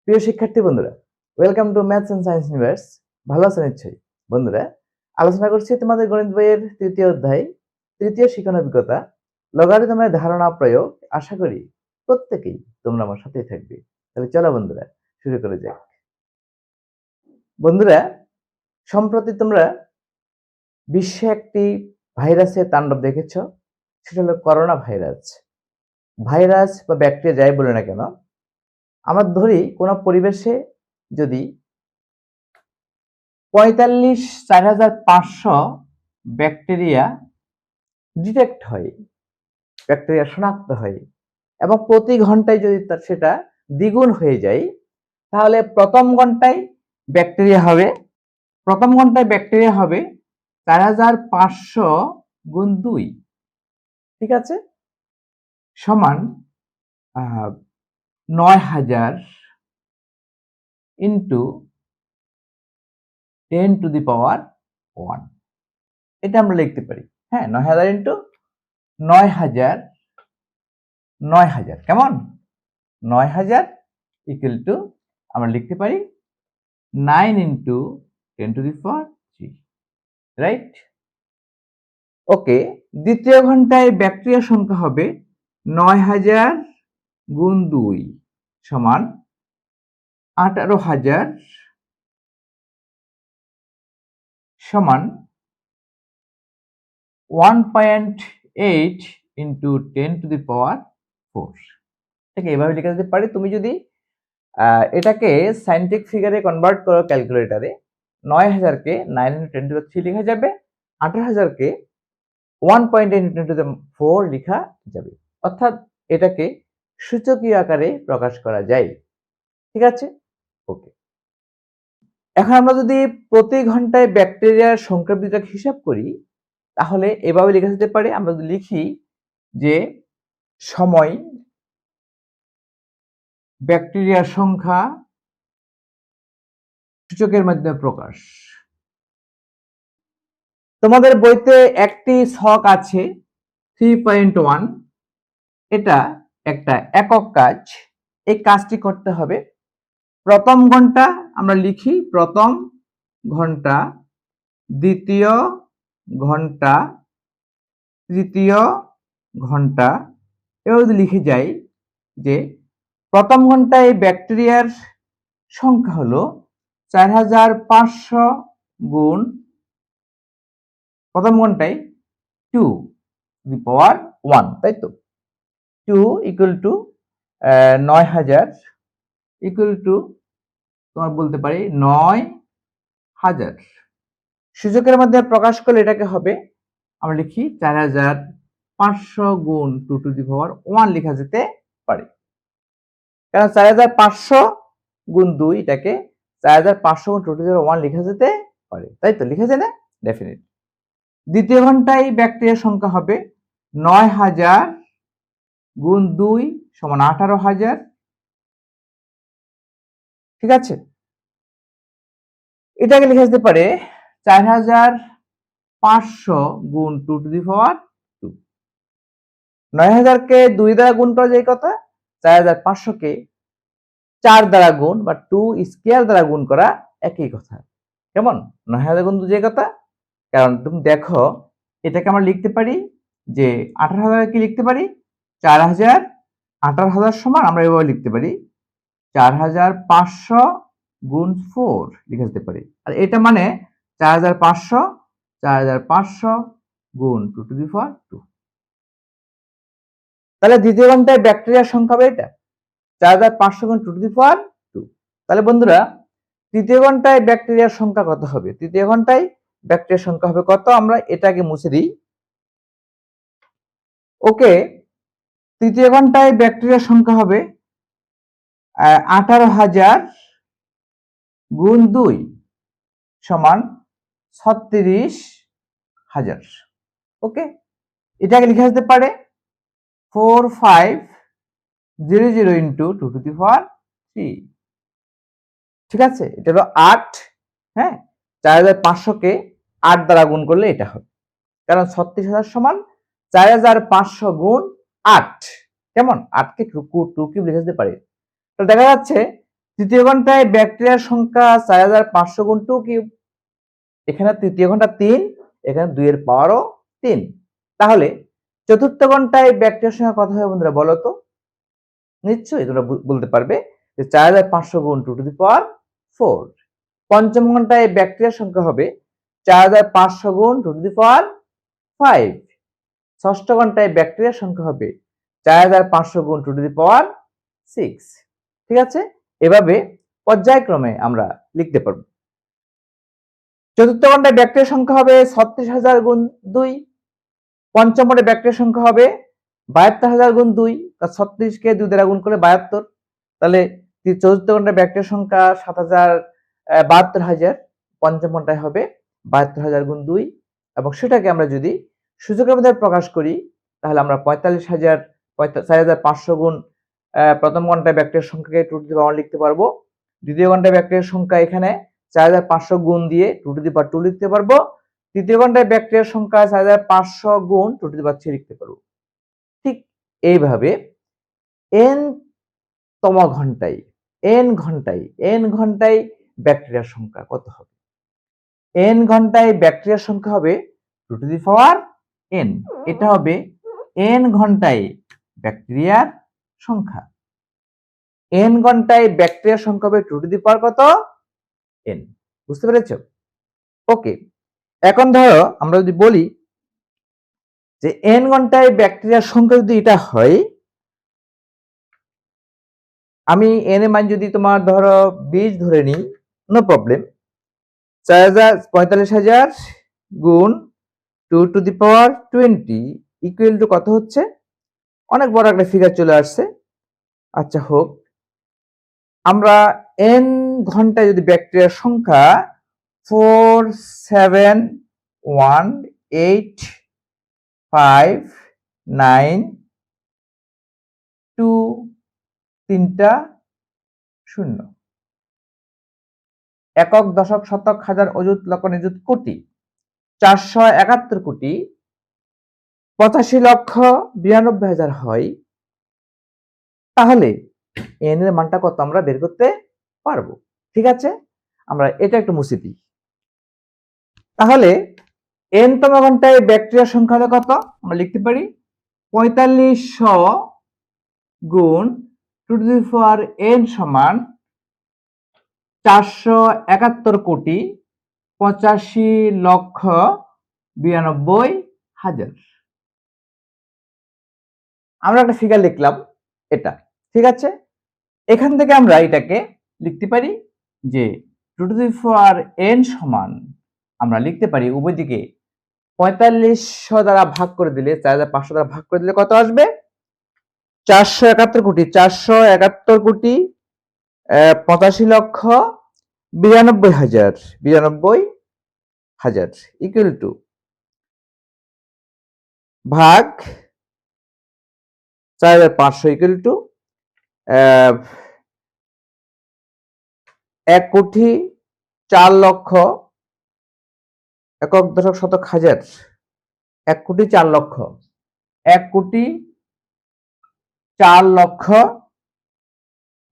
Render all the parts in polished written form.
প্রিয় শিক্ষার্থী বন্ধুরা, welcome to maths and science universe. ভালো আছেন নিশ্চয়ই বন্ধুরা। আলোচনা করছি তোমাদের গণিত বইয়ের তৃতীয় অধ্যায়, তৃতীয় শিক্ষণ অভিজ্ঞতা, লগারিদমের ধারণা প্রয়োগ। আশা করি প্রত্যেকেই তোমরা আমার সাথেই থাকবে। তাহলে চলো বন্ধুরা, শুরু করে যাক। বন্ধুরা, সম্প্রতি তোমরা বিশ্বে একটি ভাইরাসের তাণ্ডব দেখেছ, সেটা হলো করোনা ভাইরাস। ভাইরাস বা ব্যাকটেরিয়া যাই বলে না কেন, আমরা ধরি কোনো পরিবেশে যদি ৪৫,৫০০ ব্যাকটেরিয়া ডিটেক্ট হয়, ব্যাকটেরিয়া শনাক্ত হয় এবং প্রতি ঘন্টায় যদি সেটা দ্বিগুণ হয়ে যায়, তাহলে প্রথম ঘন্টায় ব্যাকটেরিয়া হবে ৪৫০০ গুণ ২, ঠিক আছে, সমান ৯,০০০ ইন্টু 10 to the power 1। এটা আমরা লিখতে পারি। হ্যাঁ, ৯,০০০ ইন্টু ৯,০০০ কেমন, ৯,০০০ ইকুয়াল টু আমরা লিখতে পারি 9 into 10 to the power 3, right? Okay, দ্বিতীয় ঘন্টায় ব্যাকটেরিয়া সংখ্যা হবে ৯,০০০ গুণ ২ সমান ১৮,০০০ সমান 1.8 ইন্টু 10 to the power 4। এটাকে এভাবে লেখা যেতে পারে। তুমি যদি এটাকে সাইন্টিফিক ফিগারে কনভার্ট করো ক্যালকুলেটরে, ৯,০০০ কে 9 ইন্টু 10 to the 3 লেখা যাবে, ১৮,০০০ কে 1.8 ইন্টু 10 to the 4 লেখা যাবে। অর্থাৎ এটাকে সূচকীয় আকারে প্রকাশ করা যায়, ঠিক আছে? ওকে, এখন আমরা যদি প্রতি ঘন্টায় ব্যাকটেরিয়ার সংখ্যা বৃদ্ধিটাকে হিসাব করি, তাহলে এভাবে লেখা যেতে পারে। আমরা যদি লিখি যে সময় ব্যাকটেরিয়ার সংখ্যা সূচকের মাধ্যমে প্রকাশ। তোমাদের বইতে একটি ছক আছে 3.1, এটা একটা একক কাজ। এই কাজটি করতে হবে প্রথম ঘন্টা, আমরা লিখি প্রথম ঘন্টা, দ্বিতীয় ঘন্টা, তৃতীয় ঘন্টা। এবার যদি লিখে যাই যে প্রথম ঘন্টায় ব্যাকটেরিয়ার সংখ্যা হলো ৪৫০০ গুণ প্রথম ঘন্টায় 2 to the power 1, তাই তো? 2 ইকুয়াল টু ৯,০০০ ইকুয়াল টু তোমার বলতে পারি ৯,০০০। সূচকের মধ্যে প্রকাশ করলে এটাকে হবে, আমরা লিখি ৪৫০০ গুণ 2 to the power 1 লেখা যেতে পারে। কারণ ৪৫০০ গুণ ২, এটাকে ৪৫০০ গুণ 2 to the power 1 লেখা যেতে পারে, তাই তো? লিখা যায় না? ডেফিনেটলি। দ্বিতীয় ঘন্টায় ব্যাকটেরিয়ার সংখ্যা হবে ৯,০০০ গুণ ২ সমান ১৮,০০০, ঠিক আছে? এটাকে লেখা যেতে পারে ৪৫০০ গুণ 2 to the power 2। ৯,০০০ কে ২ দ্বারা গুণ করা যায় কত? ৪৫০০ কে ৪ দ্বারা গুণ বা 2 স্কয়ার দ্বারা গুণ করা একই কথা, কেমন? ৯,০০০ গুণ ২ যে কথা। কারণ তুমি দেখো, এটাকে আমরা লিখতে পারি যে ১৮,০০০ কি লিখতে পারি ৪,০০০, ১৮,০০০ সমান আমরা এভাবে লিখতে পারি ৪৫০০ গুণ 4 লিখে যেতে পারি। আর এটা মানে ৪৫০০ গুণ 2 to the power 2। তাহলে দ্বিতীয় ঘন্টায় ব্যাকটেরিয়ার সংখ্যা হবে এটা ৪৫০০ গুণ 2 to the power 2। তাহলে বন্ধুরা, তৃতীয় ঘন্টায় ব্যাকটেরিয়ার সংখ্যা কত হবে? তৃতীয় ঘন্টায় ব্যাকটেরিয়ার সংখ্যা হবে কত? আমরা এটাকে মুছে দিই। ওকে, তৃতীয় ঘন্টায় ব্যাকটেরিয়ার সংখ্যা হবে ১৮,০০০ গুণ ২ সমান ৩৬,০০০। ওকে, এটাকে লেখা যেতে পারে 4500 ইন্টু 2 to the power 3, ঠিক আছে? এটা হলো ৮। হ্যাঁ, ৪৫০০ কে ৮ দ্বারা গুণ করলে এটা হবে, কারণ ৩৬,০০০ সমান ৪৫০০ গুণ ৮, কেমন? ৮ কে 2 কিউব লিখে যেতে পারে। তো দেখা যাচ্ছে তৃতীয় ঘন্টায় ব্যাকটেরিয়ার সংখ্যা 4500 গুণ 2 কিউব। এখানে তৃতীয় ঘন্টা 3, এখানে 2 এর পাওয়ারও 3। তাহলে চতুর্থ ঘন্টায় ব্যাকটেরিয়ার সংখ্যা কত হবে বন্ধুরা বলো তো? নিশ্চয়ই তোমরা বলতে পারবে যে 4500 গুণ 2 টু দি পাওয়ার 4। পঞ্চম ঘন্টায় ব্যাকটেরিয়ার সংখ্যা হবে 4500 গুণ 2 টু দি পাওয়ার 5। ষষ্ঠ ঘন্টায় ব্যাকটেরিয়ার সংখ্যা হবে 4500 গুণ 2 টু দি পাওয়ার 6। ঠিক আছে, এভাবে পর্যায়ক্রমে আমরা লিখতে পারবো। চতুর্থ ঘন্টায় ব্যাকটেরিয়ার সংখ্যা হবে 36000 গুণ 2। পঞ্চম ঘন্টায় ব্যাকটেরিয়ার সংখ্যা হবে 72000 গুণ 2, 36 কে 2 দ্বারা গুণ করলে 72। তাহলে চতুর্থ ঘন্টায় ব্যাকটেরিয়ার সংখ্যা 72000। পঞ্চম ঘন্টায় হবে 72000 গুণ 2, এবং সেটাকে আমরা যদি সূচকের মধ্যে প্রকাশ করি তাহলে আমরা 4500 গুণ প্রথম ঘন্টায় ব্যাকটেরিয়ার সংখ্যাকে 2 টু দি পাওয়ার লিখতে পারবো। দ্বিতীয় ঘন্টায় ব্যাকটেরিয়ার সংখ্যা এখানে 4500 গুণ দিয়ে 2 টু দি পাওয়ার 2 লিখতে পারবো। তৃতীয় ঘন্টায় ব্যাকটেরিয়ার সংখ্যা 4500 গুণ 2 টু দি পাওয়ার 3 লিখতে পারবো। ঠিক এইভাবে n তম ঘন্টায় n ঘন্টায় ব্যাকটেরিয়ার সংখ্যা কত হবে? n ঘন্টায় ব্যাকটেরিয়ার সংখ্যা হবে 2 টু দি পাওয়ার n। এটা হবে n ঘন্টায় ব্যাকটেরিয়ার সংখ্যা। n ঘন্টায় ব্যাকটেরিয়ার সংখ্যা হবে 2 টু দি পাওয়ার কত? n। বুঝতে পেরেছো? ওকে, এখন ধরো আমরা যদি বলি যে n ঘন্টায় ব্যাকটেরিয়ার সংখ্যা যদি এটা হয়, আমি n এর মান যদি তোমার ধরো 20 ধরে নিই, নো প্রবলেম। 45000 গুণ 2 to the power 20 equal to কত হচ্ছে? অনেক বড় একটা ফিগার চলে আসছে। আচ্ছা হোক, আমরা n ঘন্টায় যদি ব্যাকটেরিয়ার সংখ্যা 4718592 একক দশক শতক হাজার অযুত লক্ষ নিযুত কোটি 471 কোটি 85,92,000 হয়, তাহলে n এর মানটা কত আমরা বের করতে পারবো। ঠিক আছে, আমরা এটা একটু মুছে দিই। তাহলে n তম ঘন্টায় ব্যাকটেরিয়ার সংখ্যা কত? আমরা লিখতে পারি 4500 গুণ 2 টু দি পাওয়ার n সমান 471 কোটি 85,92,000। আমরা একটা ফিগার লিখলাম এটা। ঠিক আছে, এখান থেকে আমরা এটাকে লিখতে পারি যে 2 টু দি পাওয়ার n সমান আমরা লিখতে পারি উভয় দিকে 4500 দ্বারা ভাগ করে দিলে 4500 দ্বারা ভাগ করে দিলে কত আসবে? 471 কোটি 85,92,000 ইকুয়াল টু ভাগ 4500 ইকুয়াল টু 1,04,00,000 একক দশক শতক হাজার 1,04,00,000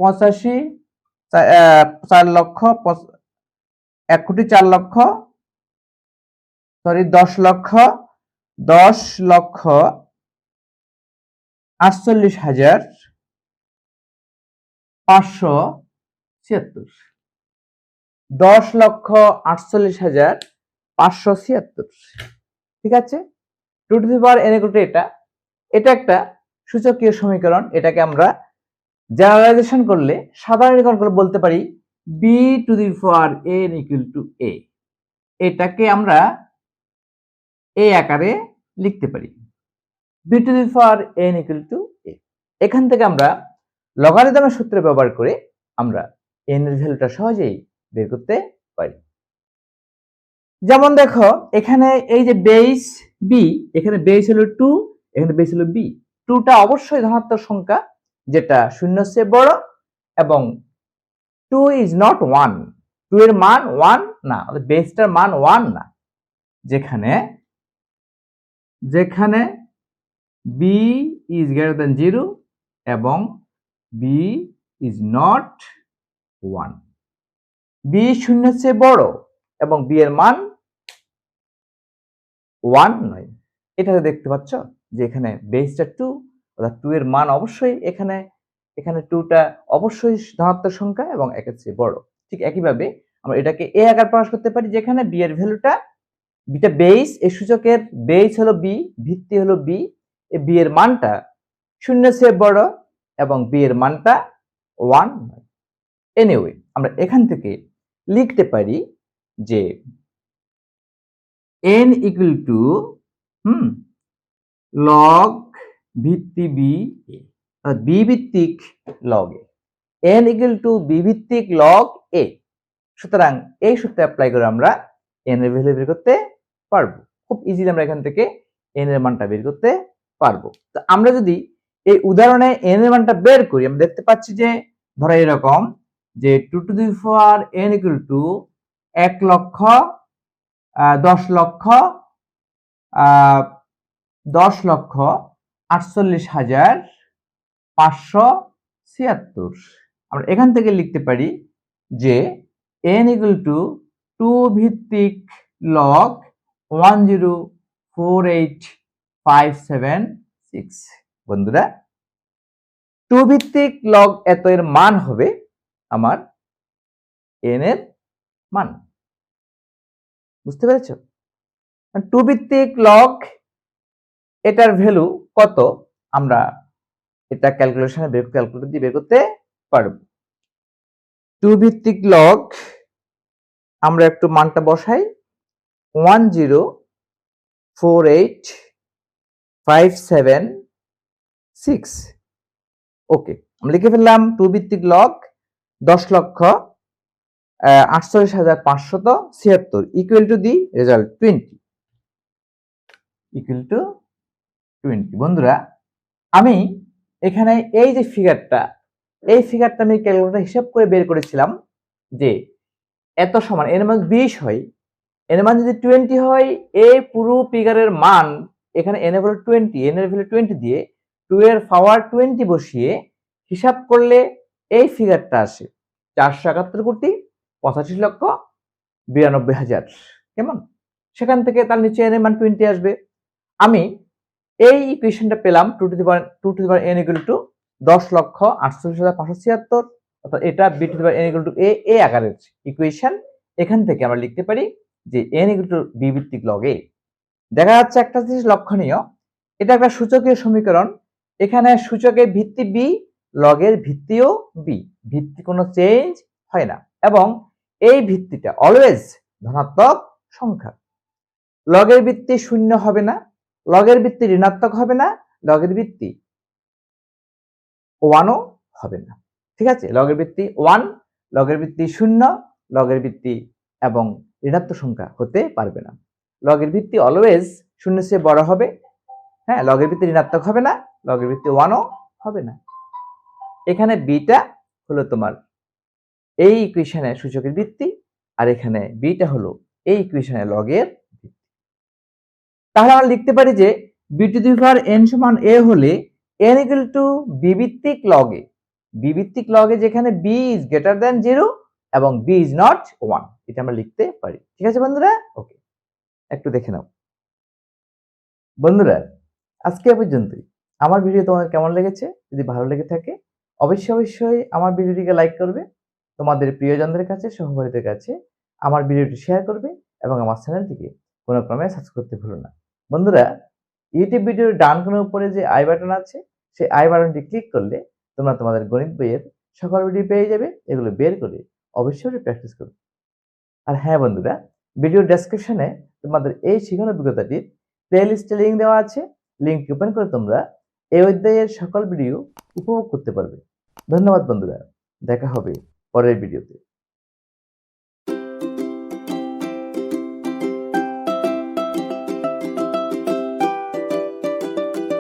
1,04,85,000 10,48,576 10,48,576। ঠিক আছে, 2 to the power n equal two এটা একটা সূচকীয় সমীকরণ। এটাকে আমরা জেনারেলাইজেশন করলে, সাধারণীকরণ করলে বলতে পারি b to the power n equal two a। এটাকে আমরা a আকারে লিখতে পারি, b to the power n equal two a। এখান থেকে আমরা লগারিদমের সূত্র ব্যবহার করে আমরা n এর ভ্যালুটা সহজেই বের করতে পারি। যেমন দেখো এখানে এই যে বেস b, এখানে বেস হলো 2, এখানে বেস হলো b। 2টা অবশ্যই ধনাত্মক সংখ্যা যেটা শূন্যের চেয়ে বড়, এবং 2 ইজ নট 1, 2 এর মান 1 না, বেসটার মান 1 না। যেখানে b ইজ গ্রেটার দ্যান 0 এবং b ইজ নট 1, বি শূন্যের চেয়ে বড় এবং বি এর মান 1 নয়। এটা দেখতে পাচ্ছ যে এখানে বেসটা 2, অর্থাৎ 2 এর মান অবশ্যই এখানে 2 টা অবশ্যই ধনাত্মক সংখ্যা এবং 1 এর চেয়ে বড়। ঠিক একইভাবে আমরা এটাকে এ আকার প্রকাশ করতে পারি, যেখানে বি এর ভ্যালুটা, বিটা বেস, এই সূচকের বেস হলো বি, ভিত্তি হলো বি, এই বি এর মানটা 0 এর চেয়ে বড় এবং বি এর মানটা 1 নয়। এনিওয়ে আমরা এখান থেকে লিখতে পারি যে n ইকুয়াল টু লগ ভিত্তি বি, বি ভিত্তিক log A, n equal to B ভিত্তিক লগ এ। সুতরাং এই সূত্র অ্যাপ্লাই করে আমরা n এর ভ্যালু বের করতে পারবো। খুব ইজিলি আমরা এখান থেকে n এর মানটা বের করতে পারবো। তো আমরা যদি এই উদাহরণে n এর মানটা বের করি, আমরা দেখতে পাচ্ছি যে ধরো এরকম যে 2 to the power n equal two 1 লক্ষ 10 লক্ষ 48,576। আমরা এখান থেকে লিখতে পারি যে n ইকুয়াল টু 2 ভিত্তিক লগ 1048576। বন্ধুরা, 2 ভিত্তিক লগ এত এর মান হবে আমার n এর মান। বুঝতে পেরেছো? 2 ভিত্তিক লগ এটার ভ্যালু কত আমরা এটা ক্যালকুলেটর দিয়ে বের করতে পারবো। 2 ভিত্তিক লগ আমরা একটু মানটা বসাই, 1048576। ওকে, আমরা লিখে ফেললাম 2 ভিত্তিক log 10,48,576 equal to the result 20 equal to 20। বন্ধুরা, আমি এখানে এই যে ফিগারটা, এই ফিগারটা আমি ক্যালকুলেটর হিসাব করে বের করেছিলাম যে এত সমান এর মান 20 হয়, এর মান যদি 20 হয়, এই পুরো ফিগারের মান এখানে n এর ভ্যালু 20, n এর ভ্যালু 20 দিয়ে 2 এর পাওয়ার 20 বসিয়ে হিসাব করলে এই ফিগারটা আসে 471,85,92,000। কেমন? সেখান থেকে তার নিচে n এর মান 20 আসবে। আমি এই ইকুয়েশনটা পেলাম 2 to the power n equal two 10,48,576, অর্থাৎ এটা b to the power n equal two a আকারের ইকুয়েশন। এখান থেকে আমরা লিখতে পারি যে n ইকুয়াল টু b ভিত্তিক লগ a। দেখা যাচ্ছে একটা জিনিস লক্ষণীয়, এটা একটা সূচকীয় সমীকরণ। এখানে সূচকের ভিত্তি b, লগের ভিত্তিও b, ভিত্তি কোনো চেঞ্জ হয় না এবং এই ভিত্তিটা অলওয়েজ ধনাত্মক সংখ্যা। লগের ভিত্তি শূন্য হবে না, লগের ভিত্তি ঋণাত্মক হবে না, লগের ভিত্তি 1 ও হবে না। ঠিক আছে? লগের ভিত্তি 1, লগের ভিত্তি 0, লগের ভিত্তি এবং ঋণাত্মক সংখ্যা হতে পারবে না। লগের ভিত্তি অলওয়েজ 0 এর চেয়ে বড় হবে। হ্যাঁ, লগের ভিত্তি ঋণাত্মক হবে না, লগের ভিত্তি 1 ও হবে না। এখানে বিটা হলো তোমার এই ইকুয়েশনের সূচকের ভিত্তি, আর এখানে বিটা হলো এই ইকুয়েশনের লগের ভিত্তি। তাহলে আমরা লিখতে পারি যে b to the power n সমান a হলে n ইকুয়াল টু b ভিত্তিক লগ a। b ভিত্তিক লগ a যেখানে b ইজ গ্রেটার দ্যান 0 এবং b ইজ নট 1, এটা আমরা লিখতে পারি। ঠিক আছে বন্ধুরা? ওকে, একটু দেখে নাও। বন্ধুরা, আজকে এ পর্যন্তই। আমার ভিডিও তোমাদের কেমন লেগেছে? যদি ভালো লেগে থাকে অবশ্যই আমার ভিডিওটিকে লাইক করবে, তোমাদের প্রিয়জনদের কাছে, সহপাঠীদের কাছে আমার ভিডিওটি শেয়ার করবে এবং আমার চ্যানেলটিকে কোনো ক্রমে সাবস্ক্রাইব করতে ভুলো না। বন্ধুরা, ইউটিউব ভিডিওর ডান কোণের উপরে যে আই বাটন আছে, সেই আই বাটনটি ক্লিক করলে তোমরা তোমাদের গণিত বইয়ের সকল ভিডিও পেয়ে যাবে। এগুলো বের করে অবশ্যই প্র্যাকটিস করবে। আর হ্যাঁ বন্ধুরা, ভিডিও ডেসক্রিপশনে তোমাদের এই শেখানোর অভিজ্ঞতাটির প্লেলিস্টে লিঙ্ক দেওয়া আছে। লিঙ্কটি ওপেন করে তোমরা এই অধ্যায়ের সকল ভিডিও উপভোগ করতে পারবে। ধন্যবাদ বন্ধুরা, দেখা হবে পরের ভিডিওতে।